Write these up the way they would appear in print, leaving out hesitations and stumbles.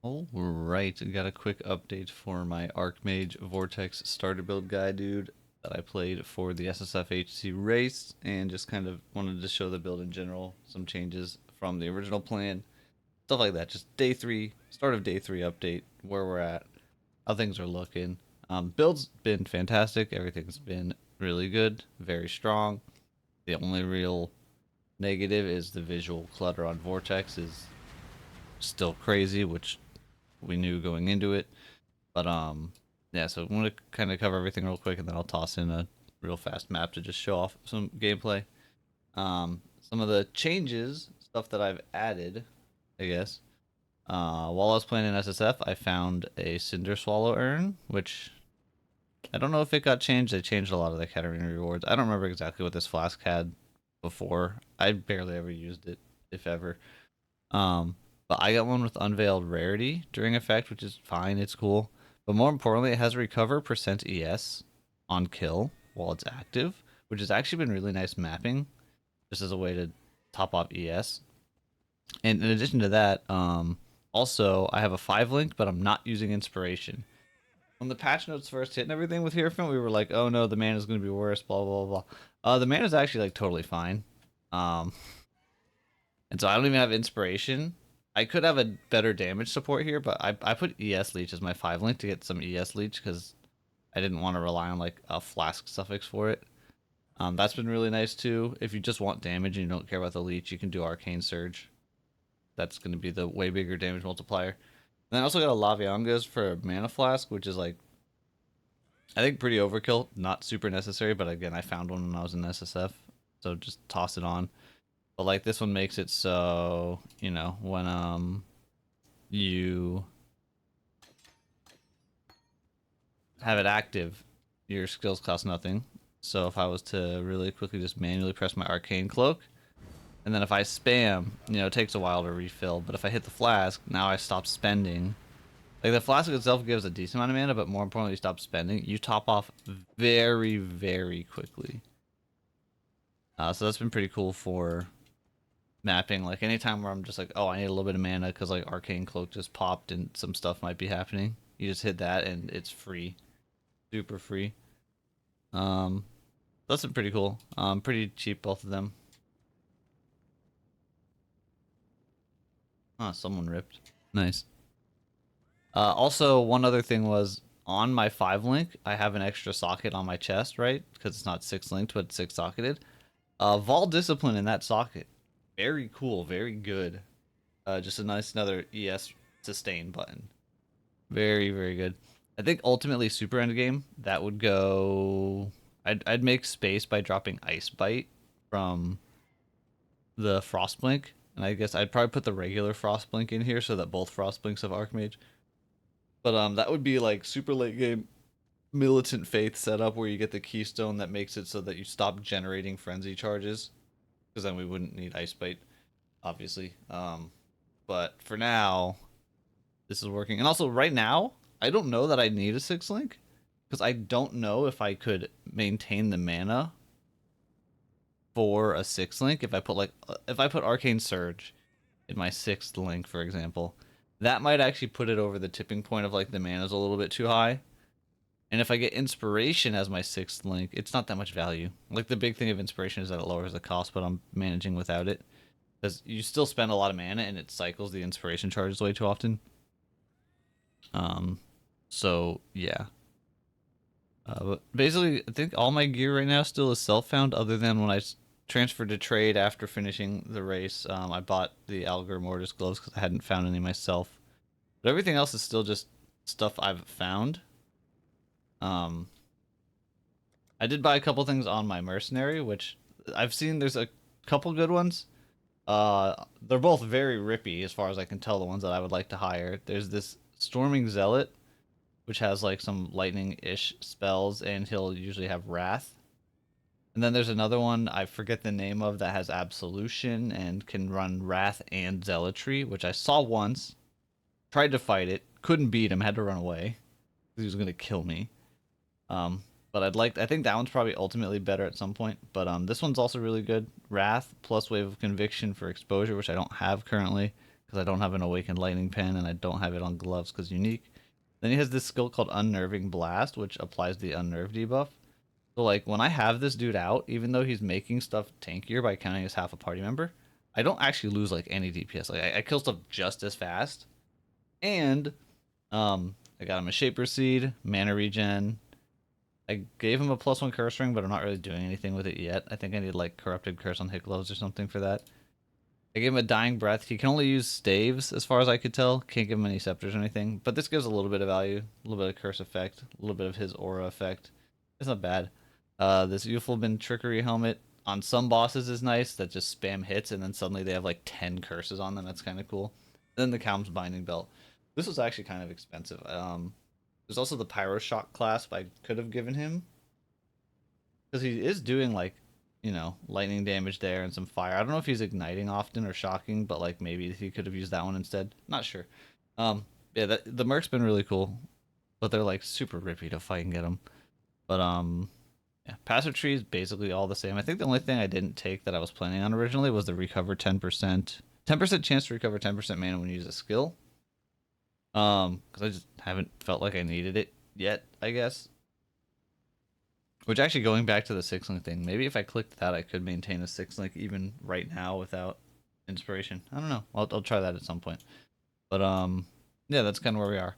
Alright, got a quick update for my Archmage Vortex starter build guide, dude, that I played for the SSFHC race, and just kind of wanted to show the build in general, some changes from the original plan, stuff like that. Just day 3, start of day 3 update, where we're at, how things are looking. Build's been fantastic, everything's been really good, very strong. The only real negative is the visual clutter on Vortex is still crazy, which we knew going into it. But yeah, so I'm gonna kind of cover everything real quick, and then I'll toss in a real fast map to just show off some gameplay. Some of the changes, stuff that I've added, I guess. While I was playing in SSF, I found a Cinder Swallow urn, which I don't know if it got changed. They changed a lot of the Katarina rewards. I don't remember exactly what this flask had before. I barely ever used it, if ever. Um, but I got one with Unveiled Rarity during effect, which is fine. It's cool. But more importantly, it has recover percent ES on kill while it's active, which has actually been really nice mapping, just as a way to top off ES. And in addition to that, also I have a 5 link, but I'm not using Inspiration. When the patch notes first hit and everything with Hierophant, we were like, oh no, the mana is going to be worse, blah, blah, blah. The mana is actually like totally fine. Um, and so I don't even have Inspiration. I could have a better damage support here, but I put ES Leech as my 5 link to get some ES Leech because I didn't want to rely on like a flask suffix for it. That's been really nice too. If you just want damage and you don't care about the leech, you can do Arcane Surge. That's going to be the way bigger damage multiplier. And then I also got a Laviangas for a Mana Flask, which is like, I think pretty overkill. Not super necessary, but again, I found one when I was in SSF. So just toss it on. But like this one makes it so, you know, when you have it active, your skills cost nothing. So if I was to really quickly just manually press my Arcane Cloak, and then if I spam, you know, it takes a while to refill, but if I hit the flask, now I stop spending. Like the flask itself gives a decent amount of mana, but more importantly, you stop spending. You top off very, very quickly. So that's been pretty cool for mapping. Like anytime where I'm just like, oh, I need a little bit of mana because like Arcane Cloak just popped and some stuff might be happening. You just hit that and it's free, super free. Um, that's been pretty cool. Pretty cheap both of them. Oh, someone ripped. Nice. Also, one other thing was on my 5 link, I have an extra socket on my chest, right? Because it's not 6 linked, but 6 socketed. Vol Discipline in that socket. Very cool, very good. Just a nice another ES sustain button. Very, very good. I think ultimately super endgame, that would go... I'd make space by dropping Ice Bite from the Frostblink. And I guess I'd probably put the regular Frostblink in here so that both Frostblinks have Archmage. But that would be like super late game Militant Faith setup where you get the keystone that makes it so that you stop generating frenzy charges. Because then we wouldn't need Ice Bite, obviously. But for now, this is working. And also right now, I don't know that I need a 6 link. Because I don't know if I could maintain the mana for a 6 link if I put Arcane Surge in my 6th link, for example. That might actually put it over the tipping point of like the mana's a little bit too high. And if I get Inspiration as my 6th link, it's not that much value. Like the big thing of Inspiration is that it lowers the cost, but I'm managing without it. Because you still spend a lot of mana and it cycles the Inspiration charges way too often. So yeah. But basically, I think all my gear right now still is self-found, other than when I transferred to trade after finishing the race. I bought the Algar Mortis gloves because I hadn't found any myself. But everything else is still just stuff I've found. I did buy a couple things on my Mercenary, which I've seen there's a couple good ones. They're both very rippy as far as I can tell, the ones that I would like to hire. There's this Storming Zealot, which has like some lightning-ish spells, and he'll usually have Wrath. And then there's another one I forget the name of that has Absolution and can run Wrath and Zealotry, which I saw once. Tried to fight it, couldn't beat him, had to run away. He was gonna kill me. But I think that one's probably ultimately better at some point. But this one's also really good. Wrath plus Wave of Conviction for exposure, which I don't have currently because I don't have an Awakened Lightning Pen, and I don't have it on gloves because unique. Then he has this skill called Unnerving Blast, which applies the Unnerve debuff. So like when I have this dude out, even though he's making stuff tankier by counting as half a party member, I don't actually lose like any DPS. Like I kill stuff just as fast. And I got him a Shaper Seed, mana regen. I gave him a +1 curse ring, but I'm not really doing anything with it yet. I think I need like Corrupted Curse on hit gloves or something for that. I gave him a Dying Breath. He can only use staves as far as I could tell. Can't give him any scepters or anything. But this gives a little bit of value. A little bit of curse effect. A little bit of his aura effect. It's not bad. This Euphalbin Trickery Helmet on some bosses is nice. That just spam hits and then suddenly they have like 10 curses on them. That's kind of cool. And then the Calm's Binding Belt. This was actually kind of expensive. There's also the Pyro Shock clasp I could have given him. Because he is doing like, you know, lightning damage there and some fire. I don't know if he's igniting often or shocking, but like maybe he could have used that one instead. Not sure. Yeah, the Merc's been really cool, but they're like super rippy to fight and get them. But yeah, passive tree is basically all the same. I think the only thing I didn't take that I was planning on originally was the recover 10%. 10% chance to recover 10% mana when you use a skill. Because I just haven't felt like I needed it yet, I guess. Which actually, going back to the 6-link thing, maybe if I clicked that, I could maintain a 6-link even right now without inspiration. I don't know. I'll try that at some point. But yeah, that's kind of where we are.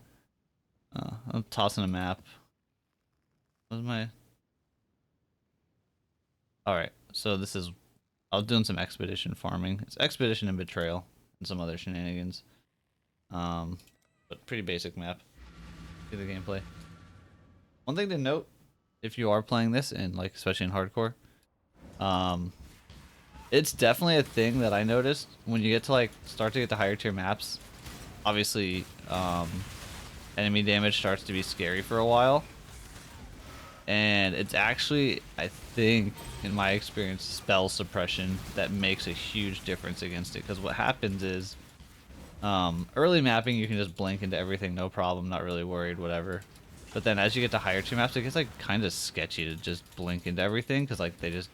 I'm tossing a map. What's my? All right. So this is. I was doing some expedition farming. It's expedition and betrayal and some other shenanigans. But pretty basic map. See the gameplay. One thing to note, if you are playing this in like especially in hardcore, it's definitely a thing that I noticed when you get to like start to get to higher tier maps. Obviously, enemy damage starts to be scary for a while, and it's actually, I think in my experience, spell suppression that makes a huge difference against it. Because what happens is, early mapping you can just blink into everything, no problem, not really worried, whatever. But then as you get to higher tier maps, it gets like kind of sketchy to just blink into everything, because like they just,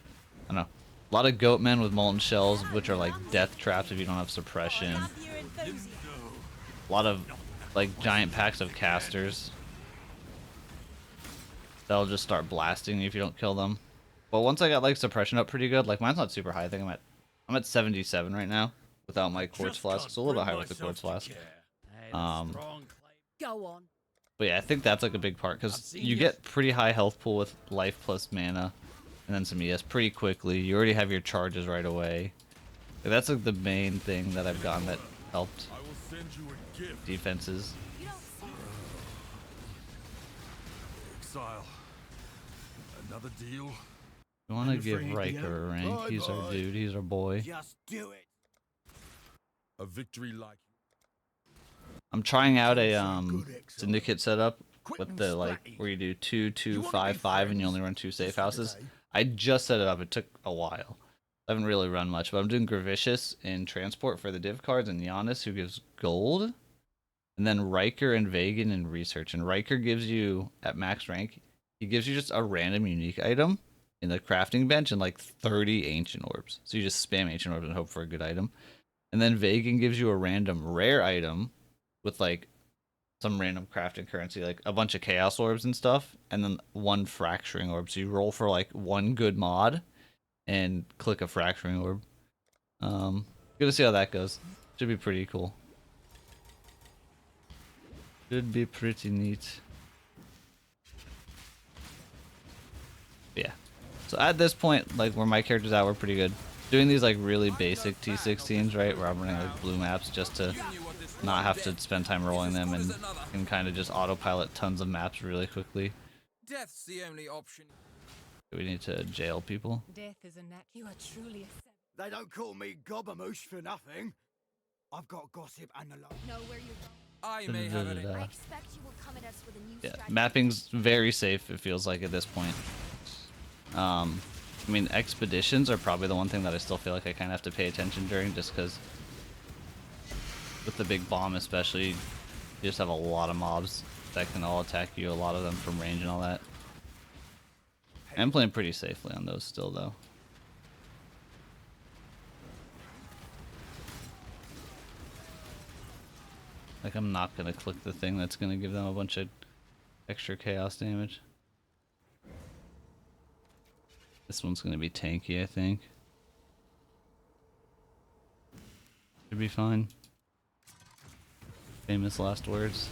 I don't know. A lot of goat men with molten shells, which are like death traps if you don't have suppression. A lot of like giant packs of casters that'll just start blasting if you don't kill them. But once I got like suppression up pretty good, like mine's not super high. I think I'm at 77 right now without my quartz flask, so a little bit higher with the quartz flask. Go on. But yeah, I think that's like a big part, because you get pretty high health pool with life plus mana, and then some ES pretty quickly. You already have your charges right away. Like, that's like the main thing that I've gotten that helped defenses. Exile. Another deal. You want to give Riker a rank? He's our dude. He's our boy. Just do it. A victory like. I'm trying out a Syndicate setup with the like where you do 2, 2, 5, 5, and you only run 2 safe houses. I just set it up. It took a while. I haven't really run much, but I'm doing Gravicious in transport for the div cards, and Giannis, who gives gold, and then Riker and Vagan in research. And Riker gives you at max rank, he gives you just a random unique item in the crafting bench and like 30 ancient orbs. So you just spam ancient orbs and hope for a good item. And then Vagan gives you a random rare item with like some random crafting currency, like a bunch of chaos orbs and stuff, and then 1 fracturing orb. So you roll for like 1 good mod and click a fracturing orb. Gonna see how that goes. Should be pretty cool. Should be pretty neat. Yeah. So at this point, like where my character's at, we're pretty good. Doing these like really basic T16s, right, where I'm running like blue maps just to not have to spend time rolling them, and can kind of just autopilot tons of maps really quickly. Death's the only option. We need to jail people. Death is a knack. You are truly a They don't call me Gobamoosh for nothing. I've got gossip and the like. know where you're going. I may have it. I expect you will come at us with a new Yeah, strategy. mapping's very safe, it feels like at this point. I mean, expeditions are probably the one thing that I still feel like I kind of have to pay attention during, just because with the big bomb especially, you just have a lot of mobs that can all attack you, a lot of them from range and all that. I'm playing pretty safely on those still, though. Like, I'm not gonna click the thing that's gonna give them a bunch of extra chaos damage. This one's gonna be tanky, I think. Should be fine. Famous last words.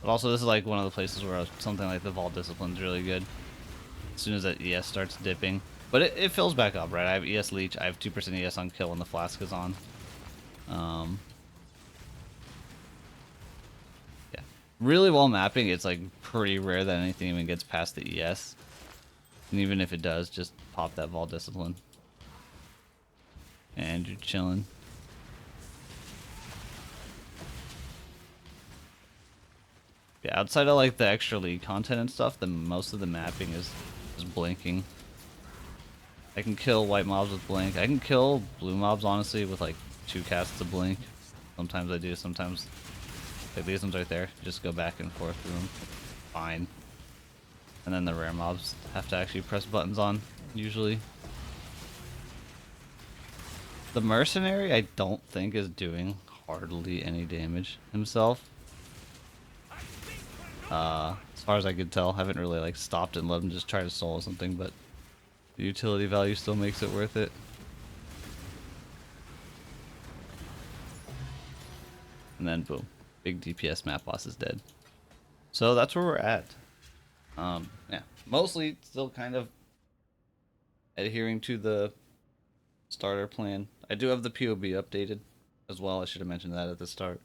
But also, this is like one of the places where something like the Vault Discipline is really good. As soon as that ES starts dipping. But it fills back up, right? I have ES Leech, I have 2% ES on kill when the flask is on. Yeah. Really well mapping, it's like pretty rare that anything even gets past the ES. And even if it does, just pop that Vault Discipline. And you're chilling. Yeah, outside of like the extra league content and stuff, most of the mapping is blinking. I can kill white mobs with blink. I can kill blue mobs honestly with like 2 casts of blink. Sometimes I do, sometimes like these ones right there. Just go back and forth through them. Fine. And then the rare mobs have to actually press buttons on, usually. The Mercenary I don't think is doing hardly any damage himself. As far as I could tell, haven't really like stopped and let him just try to solo something, but the utility value still makes it worth it. And then boom, big DPS map boss is dead. So that's where we're at. Yeah, mostly still kind of adhering to the starter plan. I do have the POB updated as well. I should have mentioned that at the start.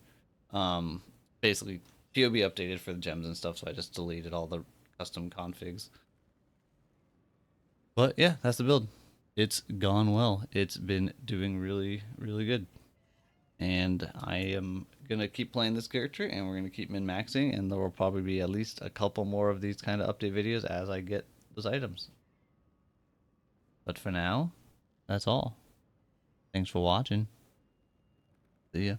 Basically POB updated for the gems and stuff, so I just deleted all the custom configs. But yeah, that's the build. It's gone well. It's been doing really, really good. And I am gonna keep playing this character, and we're gonna keep min-maxing, and there will probably be at least a couple more of these kind of update videos as I get those items. But for now, that's all. Thanks for watching. See ya.